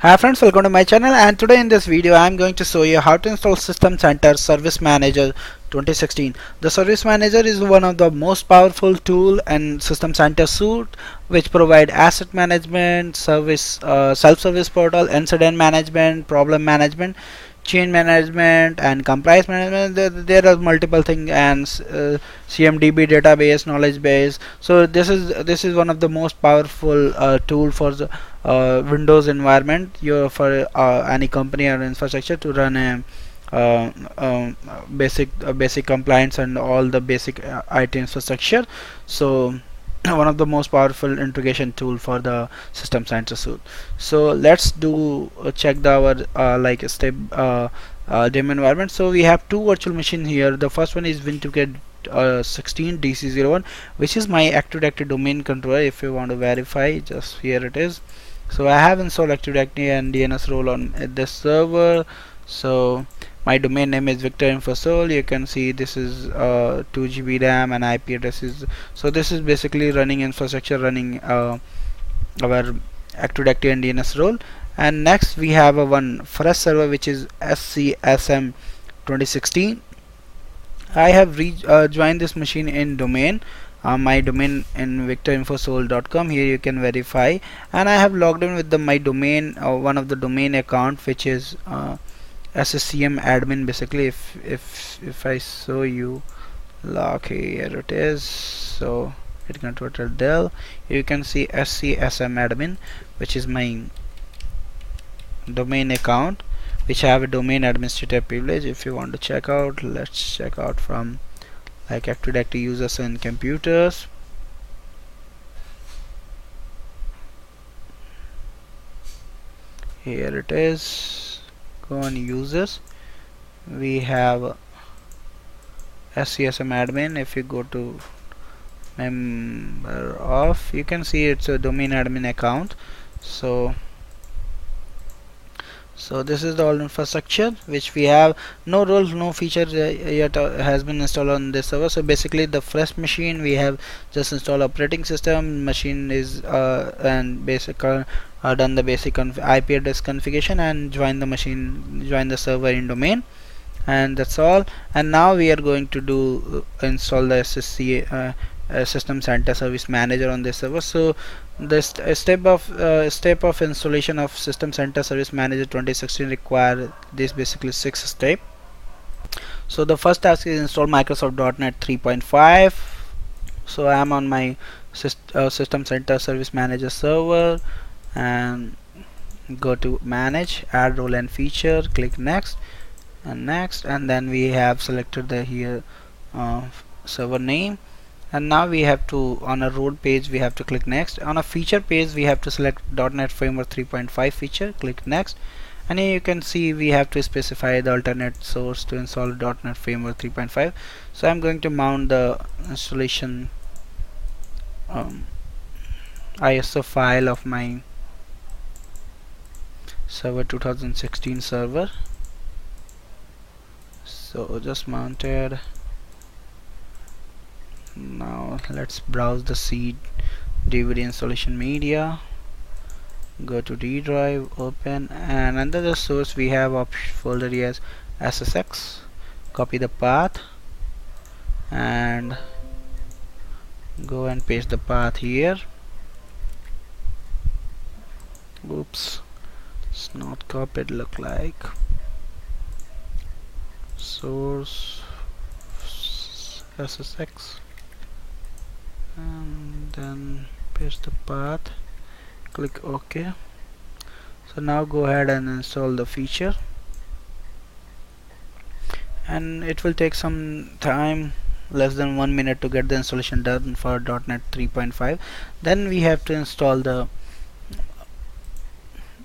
Hi friends, welcome to my channel, and today in this video I am going to show you how to install System Center Service Manager 2016. The Service Manager is one of the most powerful tool and System Center suite which provide asset management, self-service portal, incident management, problem management, change management and compliance management. There are multiple things, and CMDB database, knowledge base. So this is one of the most powerful tool for the Windows environment for any company or infrastructure to run a uh, um, basic compliance and all the basic IT infrastructure. So one of the most powerful integration tool for the System Center suite. So let's do check our like step demo environment. So we have two virtual machines here. The first one is Win2K 16 DC01, which is my Active Directory domain controller. If you want to verify, just here it is. So I have installed Active Directory and DNS role on this server. So my domain name is Victor Infosol. You can see this is 2 GB RAM and IP address is, so this is basically running infrastructure, running our Active Directory and DNS role. And next we have a one fresh server which is SCSM 2016. I have joined this machine in domain, my domain in victorinfosol.com. Here you can verify, and I have logged in with my domain, one of the domain account, which is SCCM admin. Basically, if I show you log, here it is. So it converted Dell. You can see SCSM admin, which is my domain account, which I have a domain administrator privilege. If you want to check out, let's check out from like Active Directory users and computers. Here it is. Go on users. We have SCSM admin. If you go to member of, you can see it's a domain admin account. So this is the all infrastructure which we have. No roles, no features yet has been installed on this server. So basically the fresh machine, we have just installed operating system, machine is and basic done the basic IP address configuration and join the server in domain, and that's all. And now we are going to do install the System Center Service Manager on this server. So the step of installation of System Center Service Manager 2016 require this basically 6 steps. So the first task is install Microsoft .NET 3.5. So I am on my System Center Service Manager server, and go to manage, add role and feature, click next, and then we have selected the here server name. And now we have to, on a role page, we have to click next. On a feature page, we have to select .NET Framework 3.5 feature, click next. And here you can see we have to specify the alternate source to install .NET Framework 3.5. So I'm going to mount the installation ISO file of my server 2016 server. So just mounted. Now let's browse the C DVD installation media, go to D drive, open, and under the source we have folder as SSX. Copy the path and go and paste the path here. Oops, it's not copied, look like. Source SSX, and then paste the path, click OK. So now go ahead and install the feature, and it will take some time, less than 1 minute, to get the installation done for .NET 3.5. Then we have to install the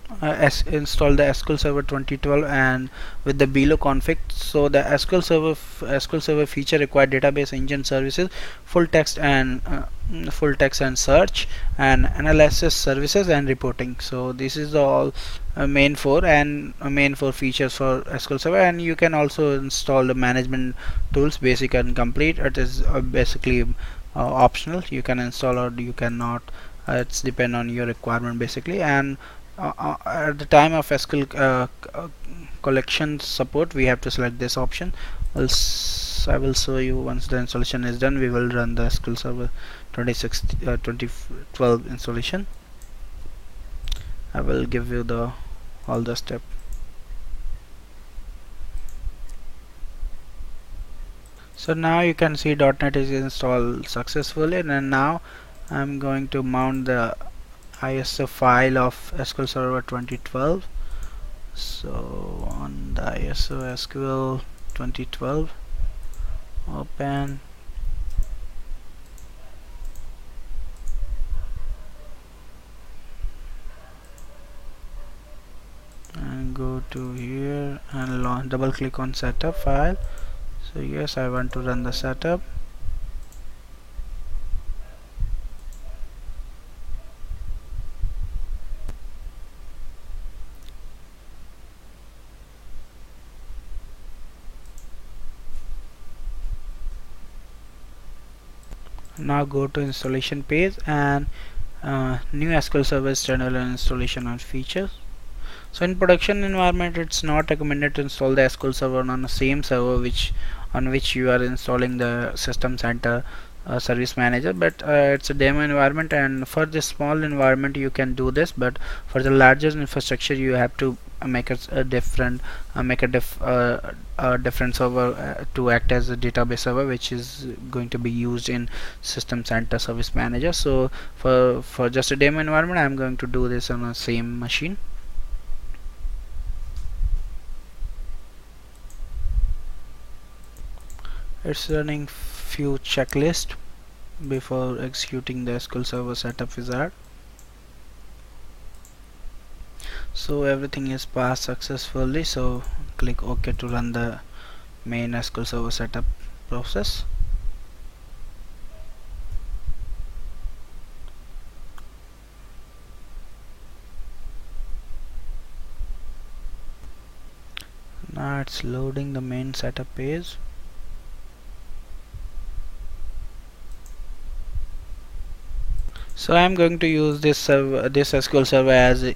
SQL Server 2012 and with the below config. So the SQL Server feature require database engine services, full text and search, and analysis services and reporting. So this is the all main four features for SQL Server. And you can also install the management tools, basic and complete. It is basically optional. You can install or you cannot. It's depend on your requirement basically. And at the time of SQL collection support, we have to select this option. I will show you once the installation is done. We will run the SQL Server 2012 installation. I will give you the all the step. So now you can see .NET is installed successfully, and then now I'm going to mount the ISO file of SQL Server 2012. So on the ISO SQL 2012, open, and go to here and double click on setup file. So yes, I want to run the setup. Now go to installation page and new SQL Server standalone installation and features. So in production environment, it's not recommended to install the SQL Server on the same server on which you are installing the System Center Service Manager, but it's a demo environment, and for this small environment you can do this, but for the larger infrastructure you have to make a different different server to act as a database server, which is going to be used in System Center Service Manager. So for just a demo environment, I'm going to do this on the same machine. It's running few checklists before executing the SQL Server setup wizard. So everything is passed successfully, so click OK to run the main SQL Server setup process. Now it's loading the main setup page. So I'm going to use this SQL Server as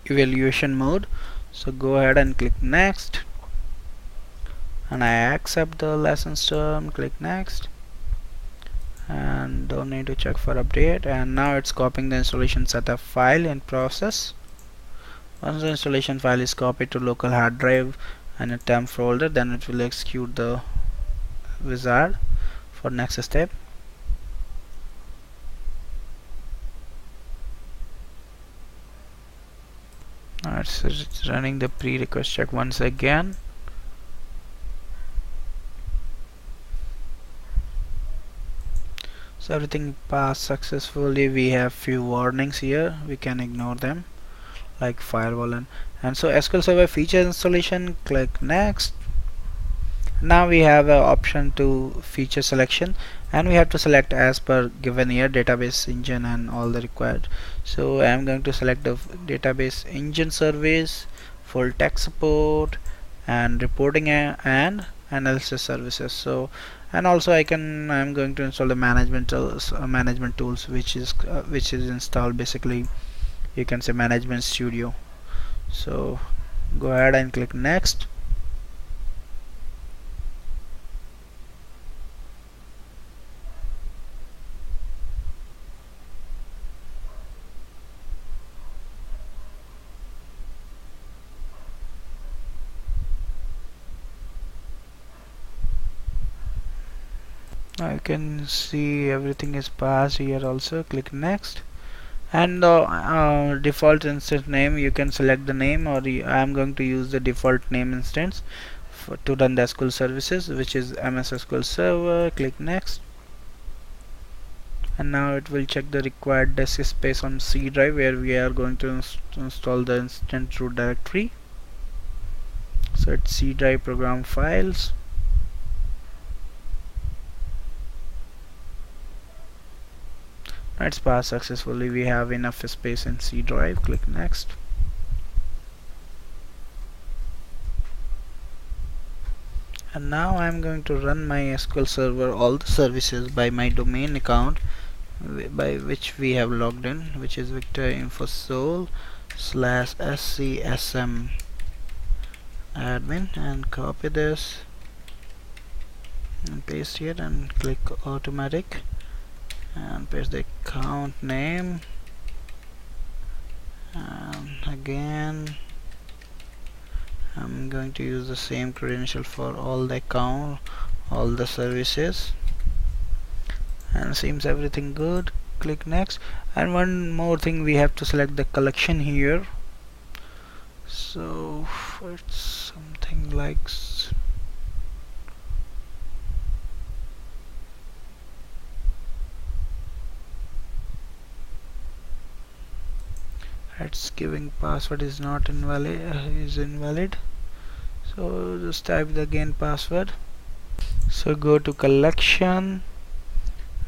evaluation mode. So go ahead and click next, and I accept the license term. Click next, and don't need to check for update. And now it's copying the installation setup file in process. Once the installation file is copied to local hard drive and a temp folder, then it will execute the wizard for next step. Now it's running the pre-request check once again. So everything passed successfully. We have few warnings here, we can ignore them, like firewall and so SQL Server feature installation. Click next. Now we have an option to feature selection, and we have to select as per given here database engine and all the required. So I am going to select the database engine service, full tech support, and reporting and analysis services. So and also I'm going to install the management tools, which is installed, basically you can say Management Studio. So go ahead and click next. Now you can see everything is passed here also. Click next, and default instance name, you can select the name, or I am going to use the default name instance to run the SQL services, which is MS SQL Server. Click next, and now it will check the required disk space on C drive, where we are going to install the instant root directory. So it's C drive program files. It's passed successfully. We have enough space in C drive. Click next. And now I'm going to run my SQL Server all the services by my domain account by which we have logged in, which is Victor Info Sol. slash SCSM admin and copy this and paste here and click automatic and paste the account name, and again I'm going to use the same credential for all the account, all the services, and seems everything good. Click next. And one more thing, we have to select the collection here, so it's something like it's giving password is not invalid, so just type the again password. So go to collection,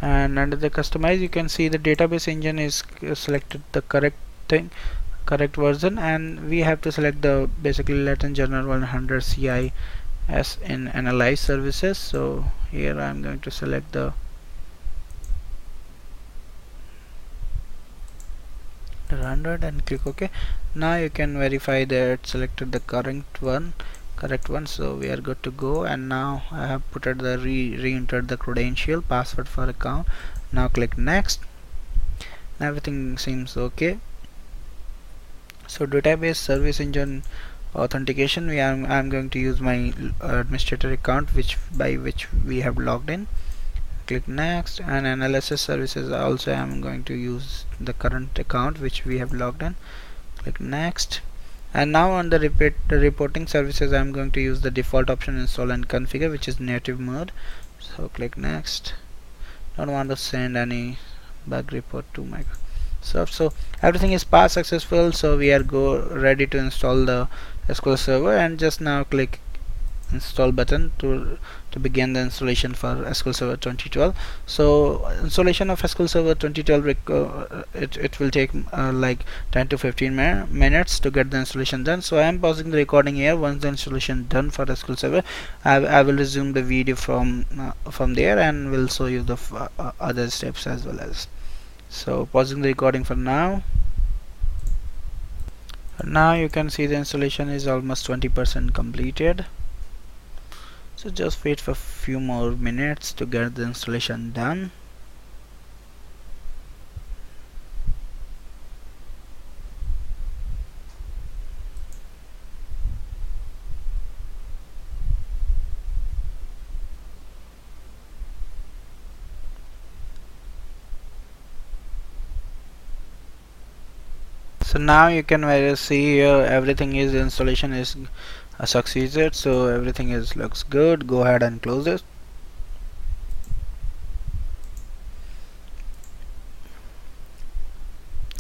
and under the customize you can see the database engine is selected the correct version, and we have to select the basically Latin Journal 100 CIS in analyze services. So here I'm going to select the 100 and click OK. Now you can verify that selected the correct one, so we are good to go. And now I have put it the re-entered the credential password for account. Now click next. Everything seems okay. So database service engine authentication, I'm going to use my administrator account by which we have logged in. Click next. And analysis services also I'm going to use the current account which we have logged in. Click next. And now on the reporting services I'm going to use the default option install and configure, which is native mode. So click next. Don't want to send any bug report to Microsoft. So everything is passed successful, so we are ready to install the SQL Server, and just now click install button to begin the installation for SQL Server 2012. So installation of SQL Server 2012 it will take like 10 to 15 minutes to get the installation done. So I am pausing the recording here. Once the installation done for SQL Server, I will resume the video from there and will show you the other steps as well as. So pausing the recording for now. Now you can see the installation is almost 20% completed. So just wait for a few more minutes to get the installation done. So now you can see here everything is installation is succeeded, so everything looks good. Go ahead and close it.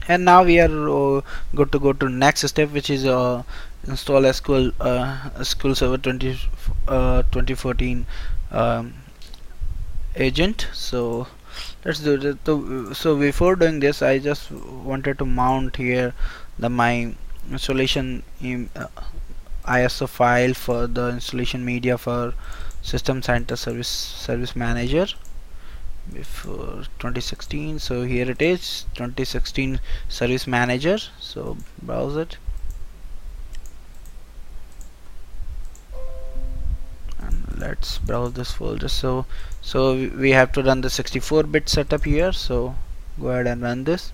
And now we are good to go to next step, which is install SQL Server 2014 agent. So let's do that. So before doing this, I just wanted to mount here my installation ISO file for the installation media for System Center Service Manager before 2016. So here it is, 2016 Service Manager. So browse it and let's browse this folder. So we have to run the 64-bit setup here, so go ahead and run this.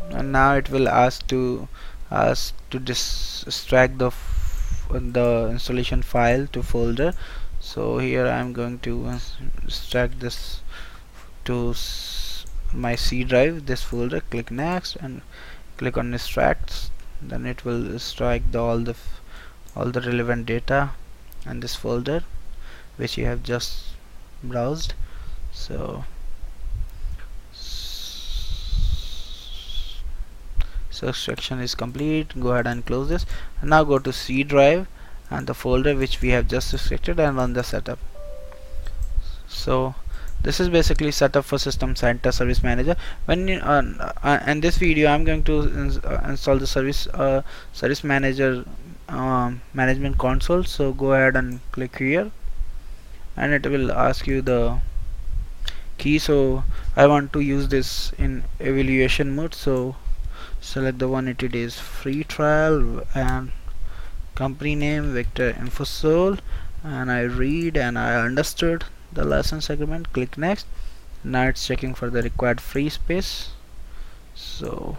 And now it will ask to extract the installation file to folder. So here I'm going to extract this to my C drive, this folder. Click next and click on extract. Then it will extract all the relevant data in this folder which you have just browsed. So extraction is complete. Go ahead and close this, and now go to C drive and the folder which we have just extracted and run the setup. So this is basically setup for System Center Service Manager. When you, in this video I'm going to install the Service Manager management console. So go ahead and click here and it will ask you the key. So I want to use this in evaluation mode, so select the 180 days free trial and company name Victor Infosol, and I read and I understood the license agreement. Click next. Now it's checking for the required free space, so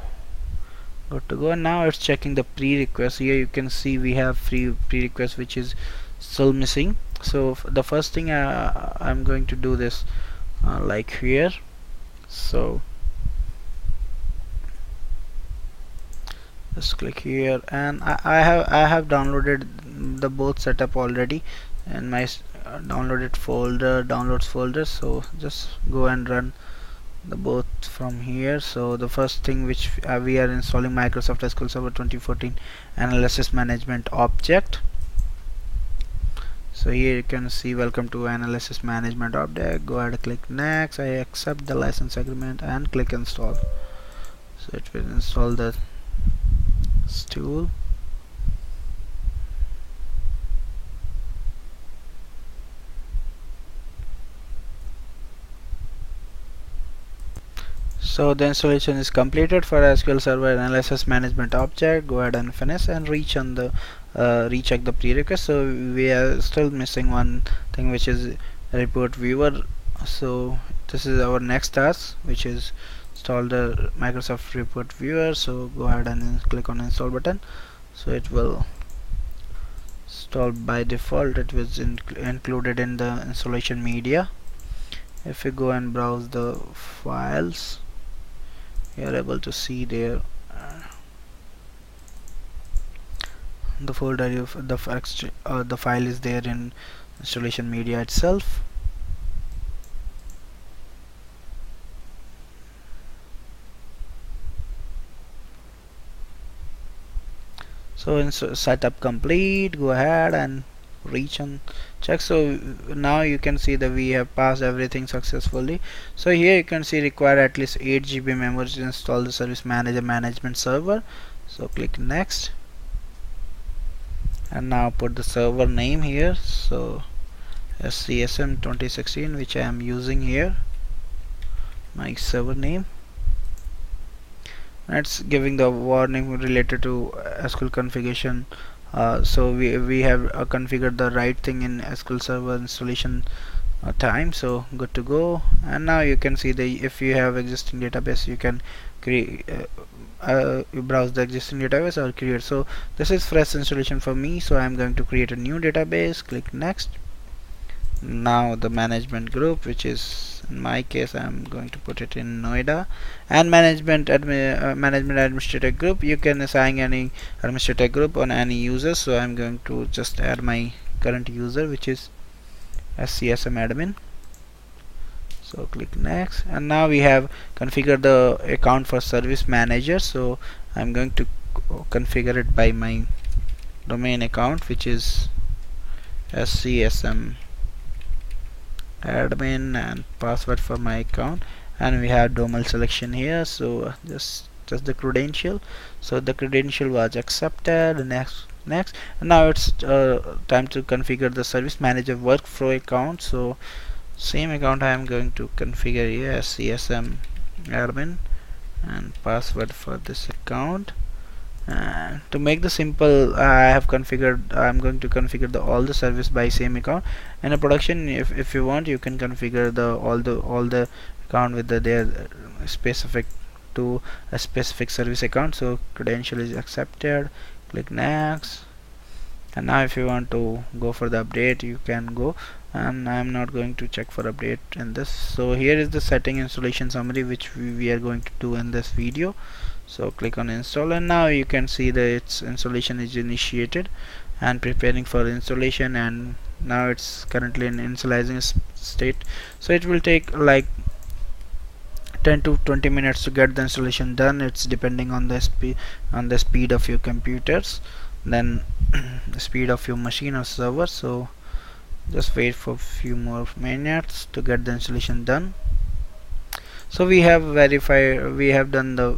good to go. Now it's checking the pre-request. Here you can see we have free pre-request which is still missing. So the first thing I'm going to do this like here. So just click here, and I have downloaded the both setup already in my downloaded folder, downloads folder. So just go and run the both from here. So the first thing which we are installing Microsoft SQL Server 2014 analysis management object. So here you can see welcome to analysis management object. Go ahead and click next. I accept the license agreement and click install. So it will install the tool. So the installation is completed for SQL Server Analysis Management Object. Go ahead and finish and recheck the prerequisite. So we are still missing one thing, which is report viewer. So this is our next task, which is install the Microsoft report viewer. So go ahead and click on install button. So it will install by default. It was included in the installation media. If you go and browse the files, you are able to see there the folder the file is there in installation media itself. So in setup complete, go ahead and reach and check. So now you can see that we have passed everything successfully. So here you can see require at least 8 GB memory to install the service manager management server. So click next, and now put the server name here. So SCSM 2016, which I am using here, my server name. It's giving the warning related to SQL configuration. So we have configured the right thing in SQL Server Installation time. So good to go. And now you can see the if you have existing database, you can create browse the existing database or create. So this is fresh installation for me, so I'm going to create a new database. Click next. Now the management group, which is in my case I'm going to put it in Noida, and management administrator group. You can assign any administrator group on any user, so I'm going to just add my current user, which is SCSM admin. So click next, and now we have configured the account for service manager. So I'm going to configure it by my domain account, which is SCSM admin, and password for my account, and we have domain selection here. So just the credential. So the credential was accepted. Next, and now it's time to configure the service manager workflow account. So same account I am going to configure here as SCSM admin, and password for this account. To make the simple, I'm going to configure all the service by same account. In a production, if you want, you can configure all the account with their specific to a specific service account. So credential is accepted. Click next, and now if you want to go for the update, you can go, and I'm not going to check for update in this. So here is the setting installation summary, which we are going to do in this video. So click on install, and now you can see that its installation is initiated and preparing for installation, and now it's currently in initializing state. So it will take like 10 to 20 minutes to get the installation done. It's depending on the speed of your computers, then the speed of your machine or server. So just wait for a few more minutes to get the installation done. So we have done the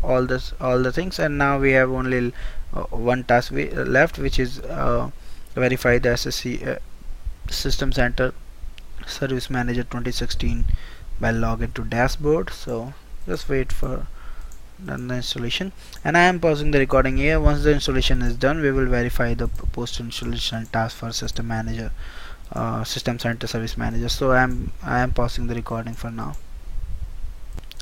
all the things, and now we have only one task left, which is verify the SSC System Center Service Manager 2016 by login to dashboard. So just wait for done the installation, and I am pausing the recording here. Once the installation is done, we will verify the post installation task for system manager, system center service manager. So I am pausing the recording for now.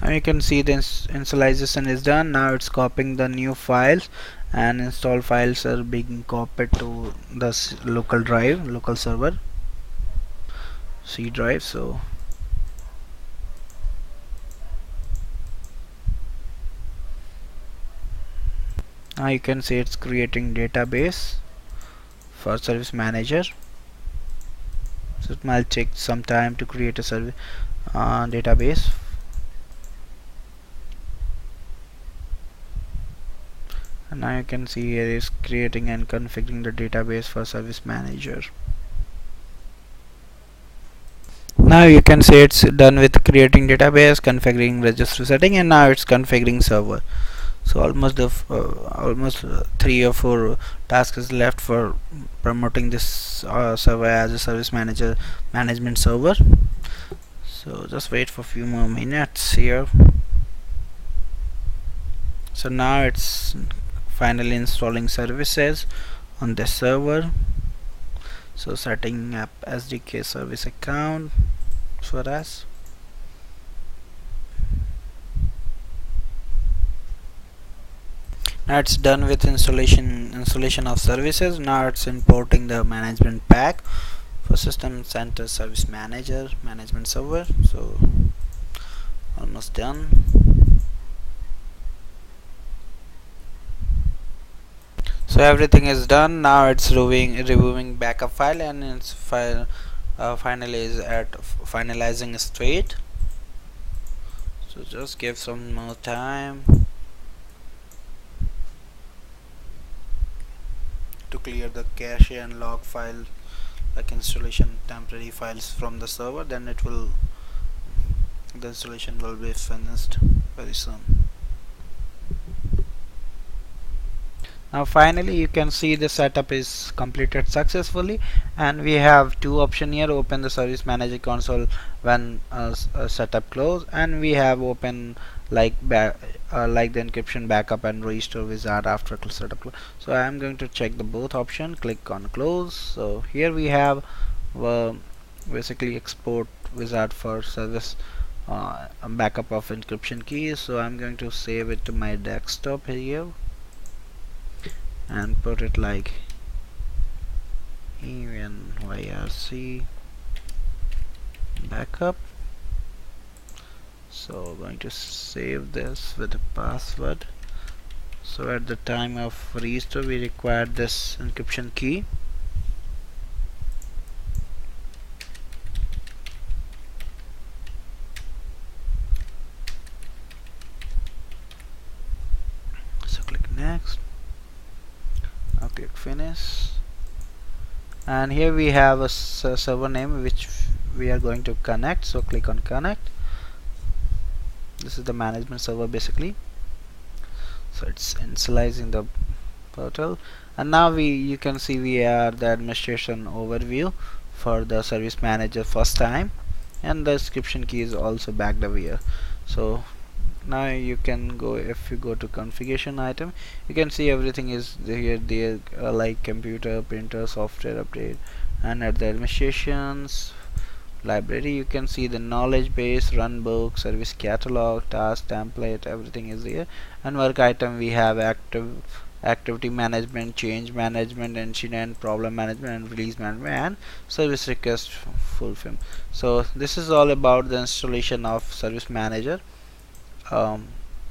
Now you can see the installation is done. Now it's copying the new files, and installed files are being copied to the local drive, local server C drive. So now you can see it's creating database for service manager. So it might take some time to create a service database. And now you can see here is creating and configuring the database for service manager. Now you can see it's done with creating database, configuring registry setting, and now it's configuring server. So almost 3 or 4 tasks is left for promoting this server as a service manager management server. So just wait for a few more minutes here. So now it's finally installing services on the server. So setting up SDK service account for us. Now it's done with installation of services. Now it's importing the management pack for system center service manager management server. So almost done. So everything is done. Now it's reviewing backup file, and its file finally is at finalizing state. So just give some more time to clear the cache and log file, like installation temporary files from the server. Then the installation will be finished very soon. Now finally you can see the setup is completed successfully, and we have two options here: open the service manager console when setup close, and we have open like the encryption backup and restore wizard after setup close. So I am going to check the both option. Click on close. So here we have basically export wizard for service backup of encryption keys. So I'm going to save it to my desktop here and put it like enyrc backup. So going to save this with a password. So at the time of restore we require this encryption key. So click next. Now click finish, and here we have a server name which we are going to connect. So click on connect. This is the management server basically. So it's initializing the portal, and now you can see we are the administration overview for the service manager first time, and the description key is also backed up here. So now you can go, if you go to configuration item, you can see everything is there like computer, printer, software update, and at the administrations library you can see the knowledge base, run book, service catalog, task template, everything is here. And work item we have activity management, change management, incident, problem management, and release management, and service request fulfillment. So this is all about the installation of service manager,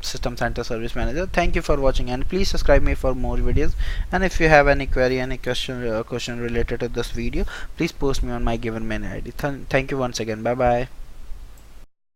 system center service manager. Thank you for watching, and please subscribe me for more videos. And if you have any query, any question related to this video, please post me on my given mail ID. Thank you once again. Bye bye.